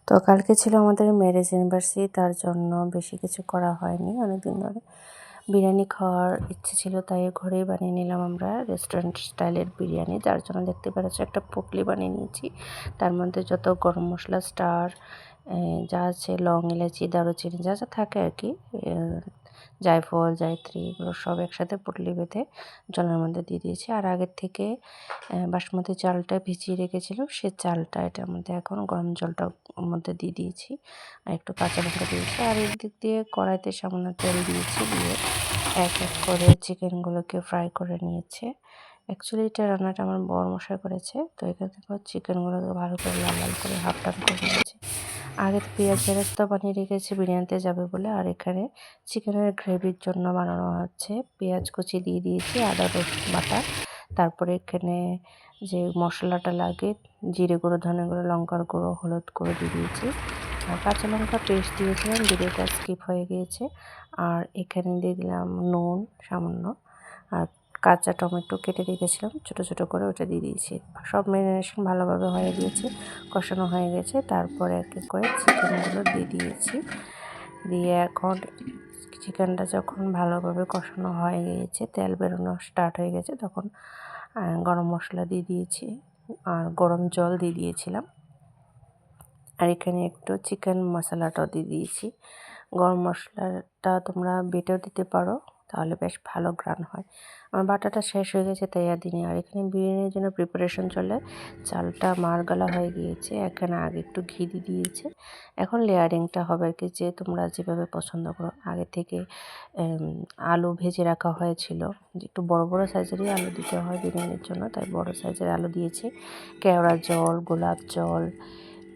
তো কালকে ছিল আমাদের ম্যারেজ অ্যানিভার্সারি, তার জন্য বেশি কিছু করা হয়নি। অনেকদিন ধরে বিরিয়ানি খাওয়ার ইচ্ছে ছিল, তাই ঘরেই বানিয়ে নিলাম আমরা রেস্টুরেন্ট স্টাইলের বিরিয়ানি। যার জন্য দেখতে পাচ্ছ একটা পুটলি বানিয়ে নিয়েছি। তার মধ্যে যত গরম মশলা, স্টার যা আছে, লং, এলাচি, দারুচিনি যা যা থাকে আর কি, জায়ফল, জায়ত্রী, এগুলো সব একসাথে পুটলি বেঁধে জলের মধ্যে দিয়ে দিয়েছি। আর আগের থেকে বাসমতি চালটা ভিজিয়ে রেখেছিলাম, সে চালটা এটার মধ্যে এখন গরম জলটার মধ্যে দিয়ে দিয়েছি, আর একটু কাঁচা লঙ্কা দিয়েছি। আর এর দিক দিয়ে কড়াইতে সামান্য তেল দিয়েছি, দিয়ে এক এক করে চিকেনগুলোকে ফ্রাই করে নিয়েছে। অ্যাকচুয়ালি এটা রান্নাটা আমার বড়মশাই করেছে, তো এখান থেকে চিকেনগুলোকে ভালো করে লাল লাল করে হাফ টান করে নিয়েছি। আগে তো পেঁয়াজ বেরেস্তা বানিয়ে রেখেছি বিরিয়ানিতে যাবে বলে, আর এখানে চিকেনের গ্রেভির জন্য বানানো হচ্ছে। পেঁয়াজ কুচি দিয়ে দিয়েছি, আদা রসুন বাটা, তারপরে এখানে যে মশলাটা লাগে জিরে গুঁড়ো, ধনে গুঁড়ো, লঙ্কার গুঁড়ো, হলুদ গুঁড়ো দিয়ে দিয়েছি। আর কাঁচা লঙ্কা পেস্ট দিয়েছিলাম, ভিডিওটা স্কিপ হয়ে গিয়েছে। আর এখানে দিয়ে দিলাম নুন সামান্য, আর কাঁচা টমেটো কেটে রেখেছিলাম ছোটো ছোটো করে, ওটা দিয়ে দিয়েছি। সব ম্যারিনেশন ভালোভাবে হয়ে গিয়েছে, কষানো হয়ে গেছে। তারপরে এক এক করে চিকেনগুলো দিয়ে দিয়েছি। দিয়ে এখন চিকেনটা যখন ভালোভাবে কষানো হয়ে গিয়েছে, তেল বেরোনো স্টার্ট হয়ে গেছে, তখন গরম মশলা দিয়ে দিয়েছি আর গরম জল দিয়ে দিয়েছিলাম। আর এখানে একটু চিকেন মশলাটাও দিয়ে দিয়েছি। গরম মশলাটা তোমরা বেটেও দিতে পারো, তাহলে বেশ ভালো ঘ্রাণ হয়। আমার বাটাটা শেষ হয়ে গেছে, তাই আর দিনে। আর এখানে বিরিয়ানির জন্য প্রিপারেশন চলে, চালটা মারগালা হয়ে গিয়েছে, এখানে আগে একটু ঘি দিয়ে দিয়েছে। এখন লেয়ারিংটা হবে আর কি, যে তোমরা যেভাবে পছন্দ করো। আগে থেকে আলু ভেজে রাখা হয়েছিল, একটু বড় বড় সাইজেরই আলু দিতে হয় বিরিয়ানির জন্য, তাই বড় সাইজের আলু দিয়েছি। কেওড়া জল, গোলাপ জল,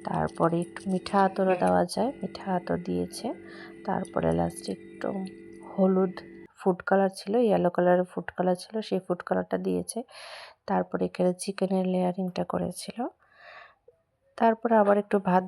তারপরে একটু মিঠা আতরও দেওয়া যায়, মিঠা আতর দিয়েছে। তারপরে লাস্টে একটু হলুদ ফুড কালার ছিল, ইয়েলো কালারের ফুড কালার ছিল, সেই ফুড কালারটা দিয়েছে। তারপরে এখানে চিকেনের লেয়ারিংটা করেছিল। তারপরে আবার একটু ভাত